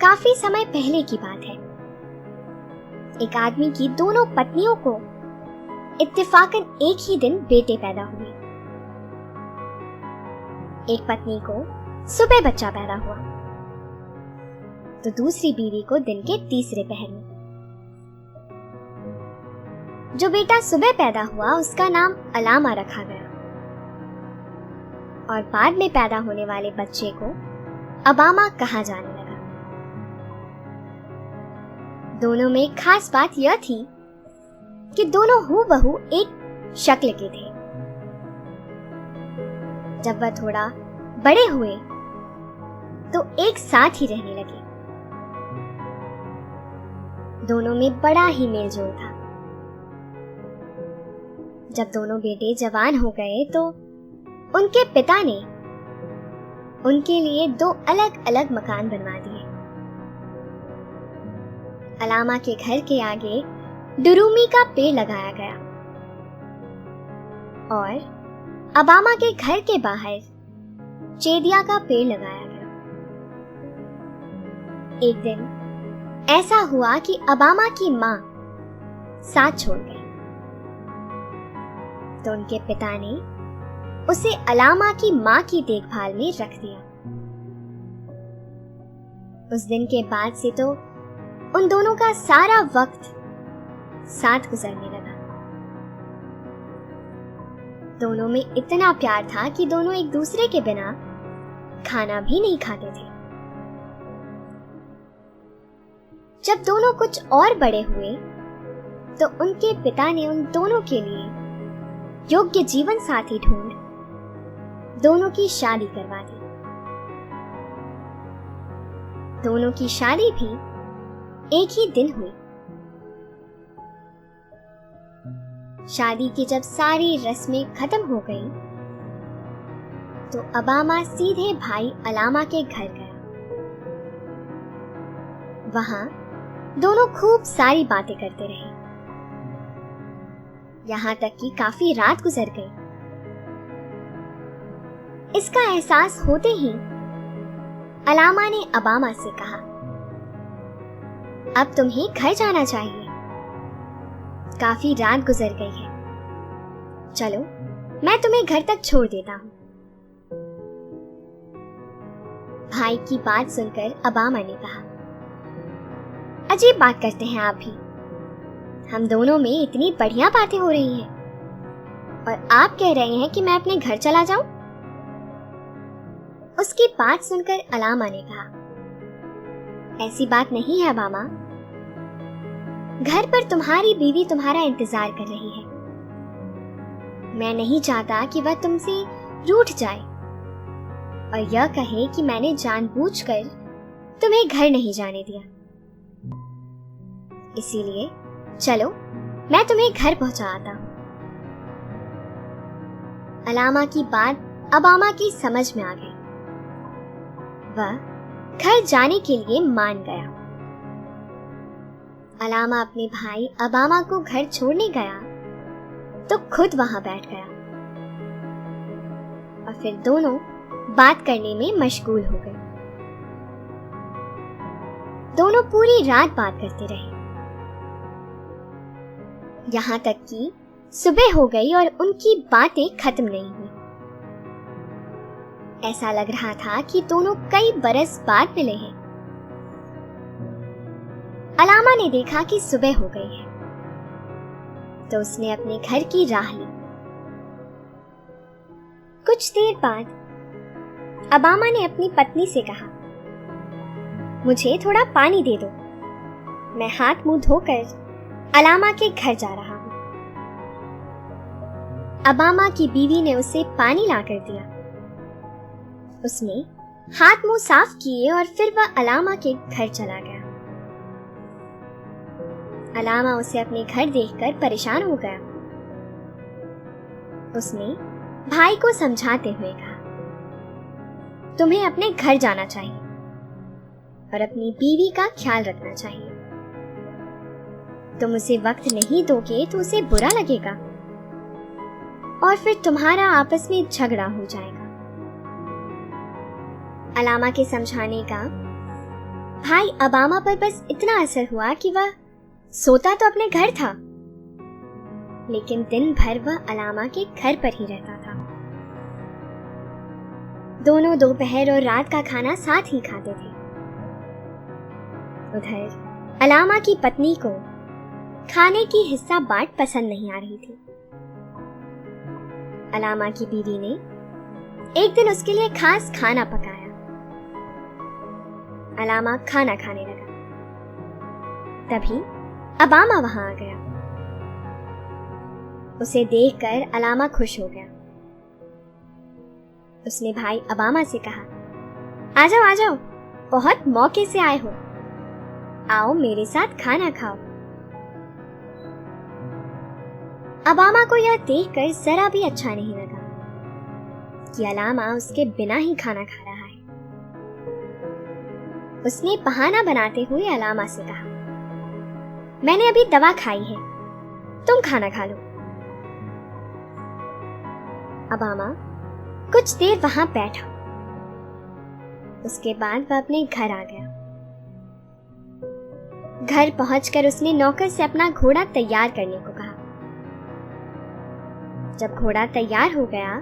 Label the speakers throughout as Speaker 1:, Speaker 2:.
Speaker 1: काफी समय पहले की बात है। एक आदमी की दोनों पत्नियों को इत्तेफाकन एक ही दिन बेटे पैदा हुए। एक पत्नी को सुबह बच्चा पैदा हुआ तो दूसरी बीवी को दिन के तीसरे पहर में। जो बेटा सुबह पैदा हुआ उसका नाम अलामा रखा गया और बाद में पैदा होने वाले बच्चे को अबामा कहा जाने लगा। दोनों में खास बात यह थी कि दोनों हूबहू एक शक्ल के थे। जब वह थोड़ा बड़े हुए तो एक साथ ही रहने लगे। दोनों में बड़ा ही मेलजोल था। जब दोनों बेटे जवान हो गए तो उनके पिता ने उनके लिए 2 अलग अलग मकान बनवा दिए। अलामा के घर के आगे डुरूमी का पेड़ लगाया गया और अबामा के घर के बाहर चेदिया का पेड़ लगाया गया। एक दिन ऐसा हुआ कि अबामा की मां साथ छोड़ गई तो उनके पिता ने उसे अलामा की मां की देखभाल में रख दिया। उस दिन के बाद से तो उन दोनों का सारा वक्त साथ गुजरने लगा। दोनों में इतना प्यार था कि दोनों एक दूसरे के बिना खाना भी नहीं खाते थे। जब दोनों कुछ और बड़े हुए तो उनके पिता ने उन दोनों के लिए योग्य जीवन साथी ढूंढ दोनों की शादी करवा दी। दोनों की शादी भी एक ही दिन हुई। शादी की जब सारी रस्में खत्म हो गई तो अबामा सीधे भाई अलामा के घर गया। वहां दोनों खूब सारी बातें करते रहे, यहां तक कि काफी रात गुजर गई। इसका एहसास होते ही अलामा ने अबामा से कहा, अब तुम्हें घर जाना चाहिए, काफी रात गुजर गई है। चलो मैं तुम्हें घर तक छोड़ देता हूं। भाई की बात सुनकर अबामा ने कहा, अजीब बात करते हैं आप भी। हम दोनों में इतनी बढ़िया बातें हो रही हैं और आप कह रहे हैं कि मैं अपने घर चला जाऊं। उसकी बात सुनकर अलामा ने कहा, ऐसी बात नहीं है अबामा। घर पर तुम्हारी बीवी तुम्हारा इंतजार कर रही है। मैं नहीं चाहता कि वह तुमसे रूठ जाए और यह कहे कि मैंने जानबूझकर तुम्हें घर नहीं जाने दिया। इसीलिए चलो मैं तुम्हें घर पहुंचाता हूं। अलामा की बात अबामा की समझ में आ गई। वह घर जाने के लिए मान गया। अलामा अपने भाई अबामा को घर छोड़ने गया तो खुद वहां बैठ गया और फिर दोनों बात करने में मशगूल हो गए। दोनों पूरी रात बात करते रहे, यहां तक कि सुबह हो गई और उनकी बातें खत्म नहीं हुई। ऐसा लग रहा था कि दोनों कई बरस बाद मिले हैं। अलामा ने देखा कि सुबह हो गई है तो उसने अपने घर की राह ली। कुछ देर बाद अबामा ने अपनी पत्नी से कहा, मुझे थोड़ा पानी दे दो, मैं हाथ मुंह धोकर अलामा के घर जा रहा हूं। अबामा की बीवी ने उसे पानी लाकर दिया। उसने हाथ मुंह साफ किए और फिर वह अलामा के घर चला गया। अलामा उसे अपने घर देखकर परेशान हो गया। उसने भाई को समझाते हुए कहा, तुम्हें अपने घर जाना चाहिए और अपनी बीवी का ख्याल रखना चाहिए। तुम उसे वक्त नहीं दोगे तो उसे बुरा लगेगा और फिर तुम्हारा आपस में झगड़ा हो जाएगा। अलामा के समझाने का भाई अबामा पर बस इतना असर हुआ कि वह सोता तो अपने घर था, लेकिन दिन भर वह अलामा के घर पर ही रहता था। दोनों दोपहर और रात का खाना साथ ही खाते थे। उधर अलामा की पत्नी को खाने की हिस्सा बांट पसंद नहीं आ रही थी। अलामा की बीवी ने एक दिन उसके लिए खास खाना पकाया। अलामा खाना खाने लगा। तभी अबामा वहां आ गया। उसे देखकर अलामा खुश हो गया। उसने भाई अबामा से कहा, आ जाओ आ जाओ, बहुत मौके से आए हो, आओ मेरे साथ खाना खाओ। अबामा को यह देखकर जरा भी अच्छा नहीं लगा कि अलामा उसके बिना ही खाना खा रहा है। उसने बहाना बनाते हुए अलामा से कहा, मैंने अभी दवा खाई है, तुम खाना खा लो। अबामा कुछ देर वहां बैठा। उसके बाद वह अपने घर आ गया। घर पहुंचकर उसने नौकर से अपना घोड़ा तैयार करने को कहा। जब घोड़ा तैयार हो गया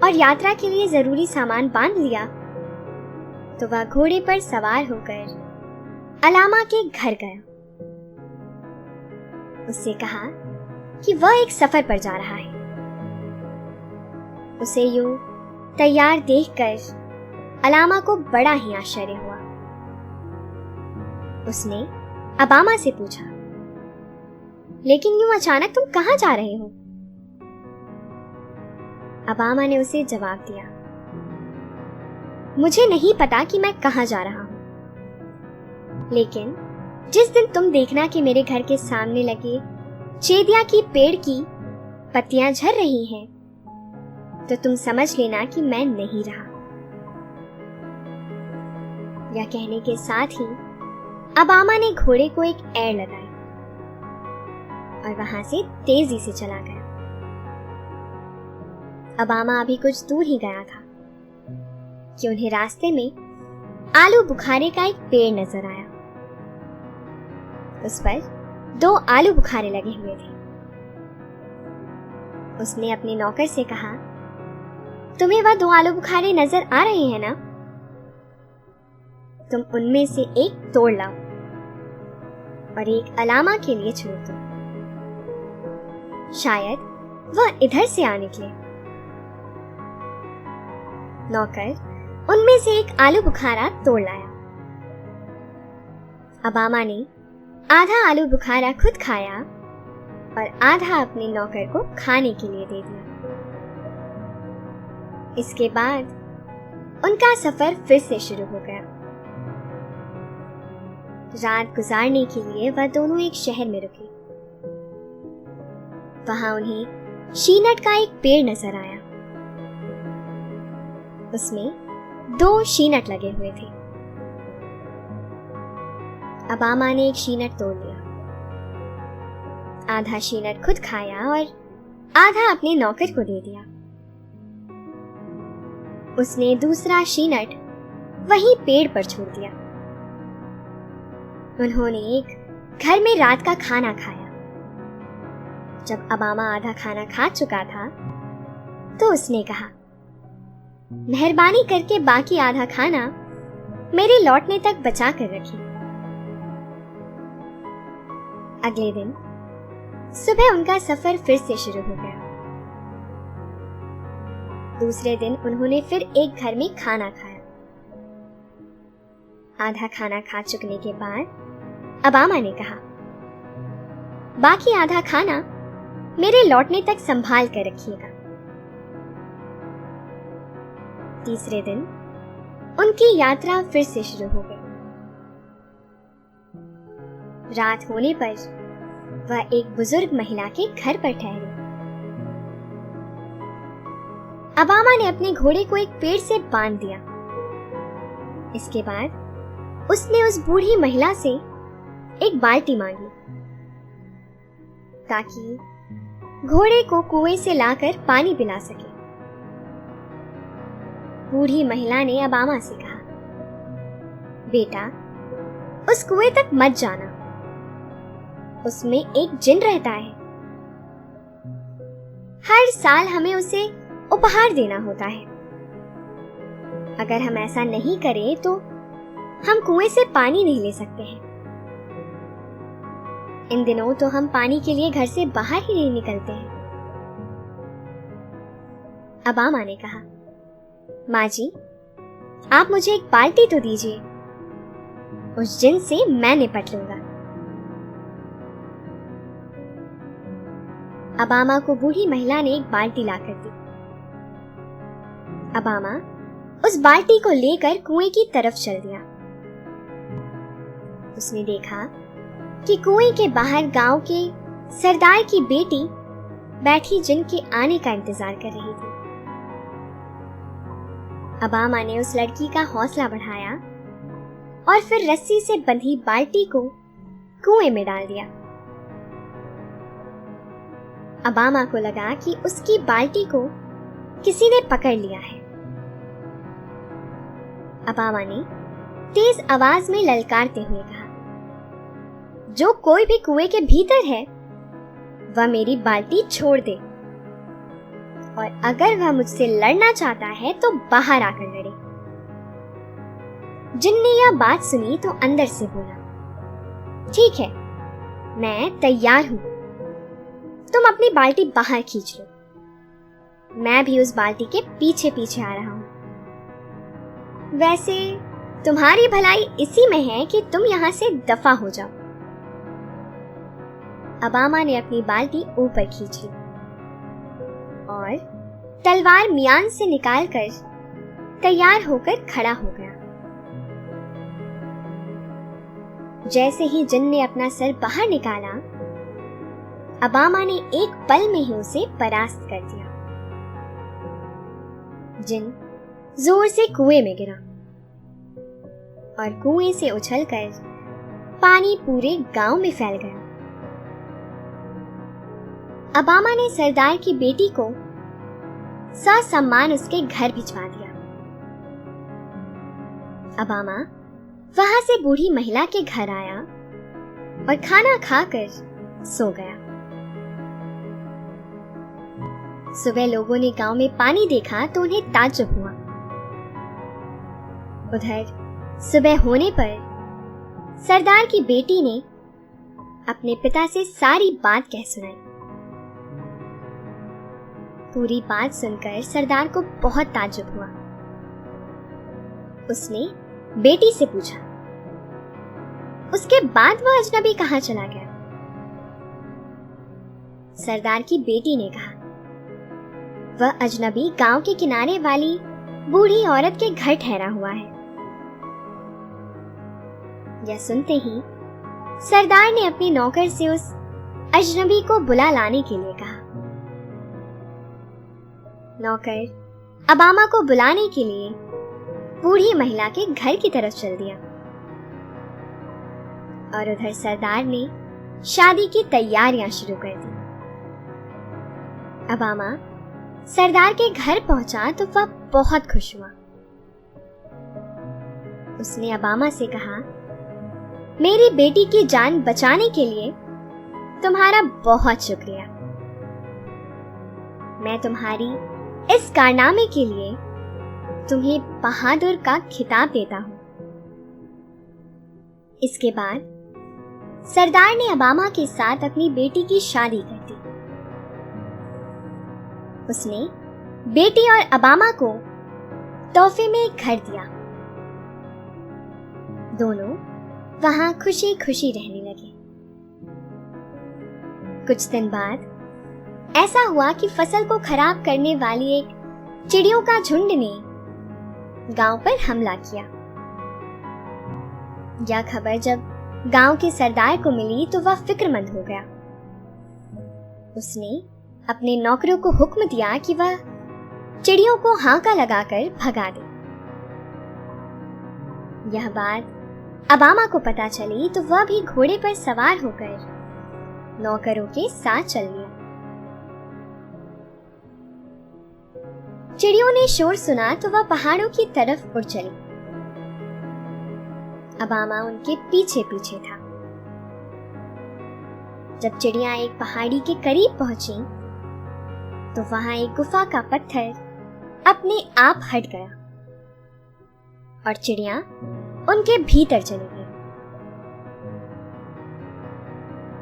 Speaker 1: और यात्रा के लिए जरूरी सामान बांध लिया, तो वह घोड़े पर सवार होकर अलामा के घर गया। उससे कहा कि वह एक सफर पर जा रहा है। उसे यूं तैयार देखकर अलामा को बड़ा ही आश्चर्य हुआ। उसने अबामा से पूछा, लेकिन यूं अचानक तुम कहां जा रहे हो? अबामा ने उसे जवाब दिया, मुझे नहीं पता कि मैं कहां जा रहा हूं, लेकिन जिस दिन तुम देखना कि मेरे घर के सामने लगे चेदिया की पेड़ की पत्तियां झड़ रही हैं, तो तुम समझ लेना कि मैं नहीं रहा। यह कहने के साथ ही अबामा ने घोड़े को एक एड़ लगाई और वहां से तेजी से चला गया। अबामा अभी कुछ दूर ही गया था कि उन्हें रास्ते में आलू बुखारे का एक पेड़ नजर आया। उस पर 2 आलू बुखारे लगे हुए थे। उसने अपने नौकर से कहा, तुम्हें वह 2 आलू बुखारे नजर आ रहे हैं ना? तुम उनमें से एक तोड़ लाओ और एक अलामा के लिए छोड़ दो, शायद वह इधर से आ निकले। नौकर उनमें से एक आलू बुखारा तोड़ लाया। अबामा ने आधा आलू बुखारा खुद खाया और आधा अपने नौकर को खाने के लिए दे दिया। इसके बाद उनका सफर फिर से शुरू हो गया। रात गुजारने के लिए वह दोनों एक शहर में रुके। वहां उन्हें शीनट का एक पेड़ नजर आया। उसमें 2 शीनट लगे हुए थे। अबामा ने एक शीनट तोड़ लिया, आधा शीनट खुद खाया और आधा अपने नौकर को दे दिया। उसने दूसरा शीनट वहीं पेड़ पर छोड़ दिया। उन्होंने एक घर में रात का खाना खाया। जब अबामा आधा खाना खा चुका था, तो उसने कहा, मेहरबानी करके बाकी आधा खाना मेरे लौटने तक बचा कर रखिए। अगले दिन सुबह उनका सफर फिर से शुरू हो गया। दूसरे दिन उन्होंने फिर एक घर में खाना खाया। आधा खाना खा चुकने के बाद अबामा ने कहा, बाकी आधा खाना मेरे लौटने तक संभाल कर रखिएगा। तीसरे दिन उनकी यात्रा फिर से शुरू हो गई। रात होने पर वह एक बुजुर्ग महिला के घर पर ठहरे। अबामा ने अपने घोड़े को एक पेड़ से बांध दिया। इसके बाद उसने उस बूढ़ी महिला से एक बाल्टी मांगी ताकि घोड़े को कुएं से लाकर पानी पिला सके। बूढ़ी महिला ने अबामा से कहा, बेटा, उस कुएं तक मत जाना, उसमें एक जिन रहता है। हर साल हमें उसे उपहार देना होता है। अगर हम ऐसा नहीं करें तो हम कुएं से पानी नहीं ले सकते हैं। इन दिनों तो हम पानी के लिए घर से बाहर ही नहीं निकलते हैं। अबामा ने कहा, माँ जी, आप मुझे एक बाल्टी तो दीजिए, उस जिन से मैं निपट लूंगा। अबामा को बूढ़ी महिला ने एक बाल्टी लाकर दी। अबामा उस बाल्टी को लेकर कुएं की तरफ चल दिया। उसने देखा कि कुएं के बाहर गांव के सरदार की बेटी बैठी जिन के आने का इंतजार कर रही थी। अबामा ने उस लड़की का हौसला बढ़ाया और फिर रस्सी से बंधी बाल्टी को कुएं में डाल दिया। अबामा को लगा कि उसकी बाल्टी को किसी ने पकड़ लिया है। अबामा ने तेज आवाज में ललकारते हुए कहा, जो कोई भी कुएं के भीतर है वह मेरी बाल्टी छोड़ दे, और अगर वह मुझसे लड़ना चाहता है तो बाहर आकर लड़े। जिन ने यह बात सुनी तो अंदर से बोला, ठीक है, मैं तैयार हूं, तुम अपनी बाल्टी बाहर खींच लो, मैं भी उस बाल्टी के पीछे पीछे आ रहा हूं। वैसे तुम्हारी भलाई इसी में है कि तुम यहां से दफा हो जाओ। अबामा ने अपनी बाल्टी ऊपर खींच ली और तलवार मियान से निकालकर तैयार होकर खड़ा हो गया। जैसे ही जिन ने अपना सर बाहर निकाला, अबामा ने एक पल में ही उसे परास्त कर दिया। जिन जोर से कुएं में गिरा और कुएं से उछलकर पानी पूरे गांव में फैल गया। अबामा ने सरदार की बेटी को ससम्मान उसके घर भिजवा दिया। अबामा वहां से बूढ़ी महिला के घर आया और खाना खाकर सो गया। सुबह लोगों ने गांव में पानी देखा तो उन्हें ताज्जुब हुआ। उधर सुबह होने पर सरदार की बेटी ने अपने पिता से सारी बात कह सुनाई। पूरी बात सुनकर सरदार को बहुत ताज्जुब हुआ। उसने बेटी से पूछा, उसके बाद वह अजनबी कहां चला गया? सरदार की बेटी ने कहा, वह अजनबी गांव के किनारे वाली बूढ़ी औरत के घर ठहरा हुआ है। यह सुनते ही सरदार ने अपने नौकर से उस अजनबी को बुला लाने के लिए कहा। नौकर अबामा को बुलाने के लिए बूढ़ी महिला के घर की तरफ चल दिया और उधर सरदार ने शादी की तैयारियां शुरू कर दी। अबामा सरदार के घर पहुंचा तो वह बहुत खुश हुआ। उसने अबामा से कहा, मेरी बेटी की जान बचाने के लिए तुम्हारा बहुत शुक्रिया। मैं तुम्हारी इस कारनामे के लिए तुम्हें बहादुर का खिताब देता हूं। इसके बाद सरदार ने अबामा के साथ अपनी बेटी की शादी कर दी। उसने बेटी और अबामा को तोहफे में एक घर दिया। दोनों वहां खुशी खुशी रहने लगे। कुछ दिन बाद ऐसा हुआ कि फसल को खराब करने वाली एक चिड़ियों का झुंड ने गांव पर हमला किया। यह खबर जब गांव के सरदार को मिली तो वह फिक्रमंद हो गया। उसने अपने नौकरों को हुक्म दिया कि वह चिड़ियों को हांका लगाकर भगा दे। यह बात अबामा को पता चली तो वह भी घोड़े पर सवार होकर नौकरों के साथ चल लिया। चिड़ियों ने शोर सुना तो वह पहाड़ों की तरफ उड़ चली। अबामा उनके पीछे पीछे था। जब चिड़िया एक पहाड़ी के करीब पहुंची तो वहां एक गुफा का पत्थर अपने आप हट गया और चिड़िया उनके भीतर चली गई।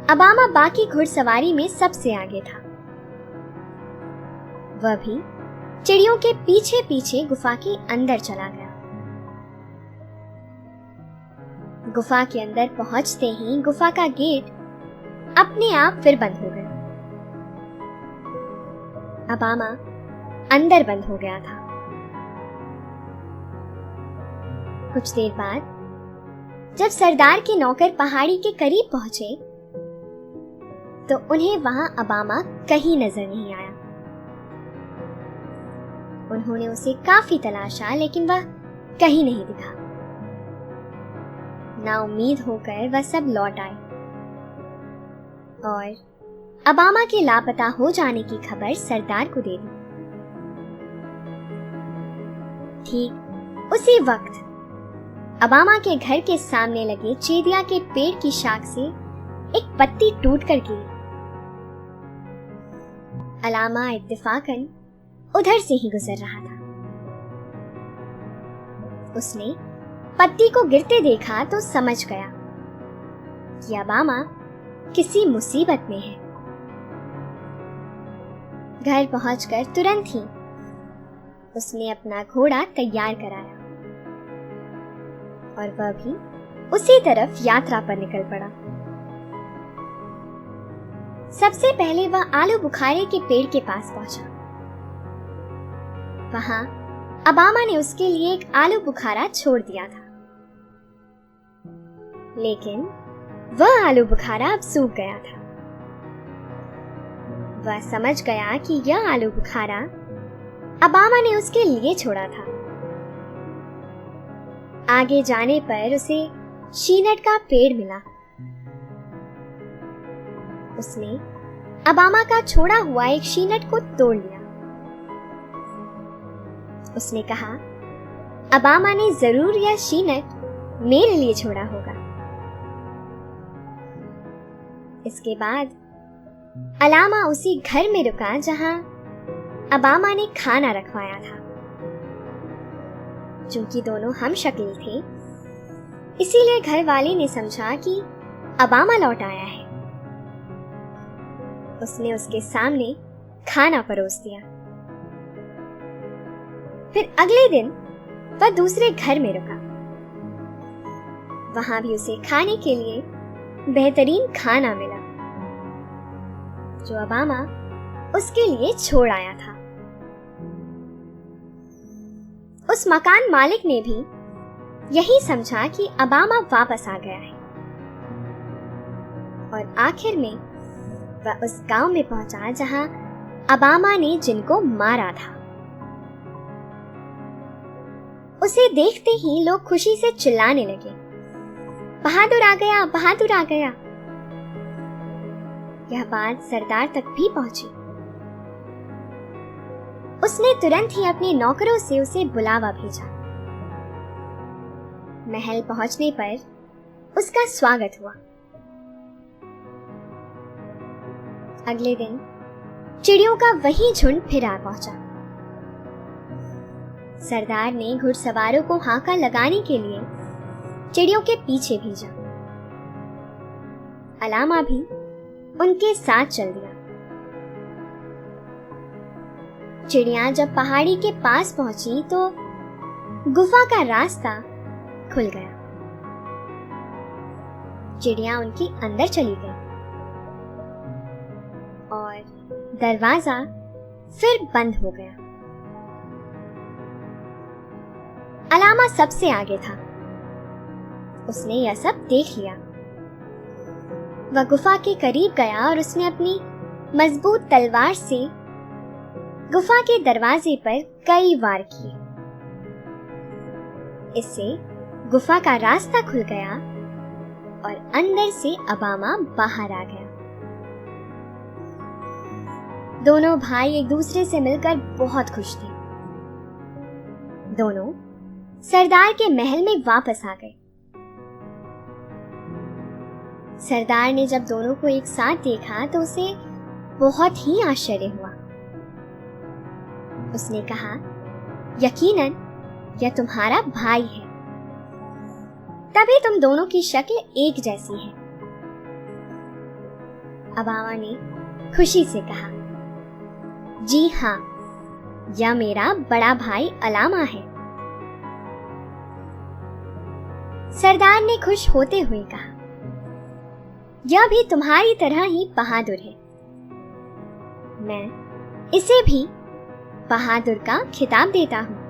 Speaker 1: अबामा बाकी घुड़सवारी में सबसे आगे था। वह भी चिड़ियों के पीछे पीछे गुफा के अंदर चला गया। गुफा के अंदर पहुंचते ही गुफा का गेट अपने आप फिर बंद हो गया। अबामा अंदर बंद हो गया था। कुछ देर बाद जब सरदार के नौकर पहाड़ी के करीब पहुंचे तो उन्हें वहां अबामा कहीं नजर नहीं आया। उन्होंने उसे काफी तलाशा लेकिन वह कहीं नहीं दिखा। नाउम्मीद होकर वह सब लौट आए और अबामा के लापता हो जाने की खबर सरदार को दे दी। ठीक उसी वक्त अबामा के घर के सामने लगे चेदिया के पेड़ की शाख से एक पत्ती टूटकर गिरी। अलामा इत्तेफाकन उधर से ही गुजर रहा था। उसने पत्ती को गिरते देखा तो समझ गया कि अबामा किसी मुसीबत में है। घर पहुंचकर तुरंत ही उसने अपना घोड़ा तैयार कराया और वह भी उसी तरफ यात्रा पर निकल पड़ा। सबसे पहले वह आलू बुखारे के पेड़ के पास पहुंचा। वहां अबामा ने उसके लिए एक आलू बुखारा छोड़ दिया था, लेकिन वह आलू बुखारा अब सूख गया था। वह समझ गया कि यह आलू बुखारा अबामा ने उसके लिए छोड़ा था। आगे जाने पर उसे शीनट का पेड़ मिला। उसने अबामा का छोड़ा हुआ एक शीनट को तोड़ लिया। उसने कहा, अबामा ने जरूर यह शीनट मेरे लिए छोड़ा होगा। इसके बाद अलामा उसी घर में रुका जहां अबामा ने खाना रखवाया था। चूंकि दोनों हम शक्ल थे, इसीलिए घर वाले ने समझा कि अबामा लौट आया है। उसने उसके सामने खाना परोस दिया। फिर अगले दिन वह दूसरे घर में रुका। वहां भी उसे खाने के लिए बेहतरीन खाना मिला जो अबामा उसके लिए छोड़ आया था। उस मकान मालिक ने भी यही समझा कि अबामा वापस आ गया है और आखिर में वह उस गांव में पहुंचा जहां अबामा ने जिनको मारा था। उसे देखते ही लोग खुशी से चिल्लाने लगे, बहादुर आ गया, बहादुर आ गया। यह बात सरदार तक भी पहुंची। उसने तुरंत ही अपने नौकरों से उसे बुलावा भेजा। महल पहुंचने पर उसका स्वागत हुआ। अगले दिन चिड़ियों का वही झुंड फिर आ पहुंचा। सरदार ने घुड़सवारों को हाका लगाने के लिए चिड़ियों के पीछे भेजा। अलामा भी उनके साथ चल दिया। चिड़िया जब पहाड़ी के पास पहुंची तो गुफा का रास्ता खुल गया। चिड़िया उनके अंदर चली गई और दरवाजा फिर बंद हो गया। अलामा सबसे आगे था। उसने यह सब देख लिया। वह गुफा के करीब गया और उसने अपनी मजबूत तलवार से गुफा के दरवाजे पर कई वार किए। इससे गुफा का रास्ता खुल गया और अंदर से अबामा बाहर आ गया। दोनों भाई एक दूसरे से मिलकर बहुत खुश थे। दोनों सरदार के महल में वापस आ गए। सरदार ने जब दोनों को एक साथ देखा तो उसे बहुत ही आश्चर्य हुआ। उसने कहा, यकीनन यह तुम्हारा भाई है, तभी तुम दोनों की शक्ल एक जैसी है। ओबामा ने खुशी से कहा, जी हाँ, यह मेरा बड़ा भाई अलामा है। सरदार ने खुश होते हुए कहा, यह भी तुम्हारी तरह ही बहादुर है। मैं इसे भी बहादुर का खिताब देता हूं।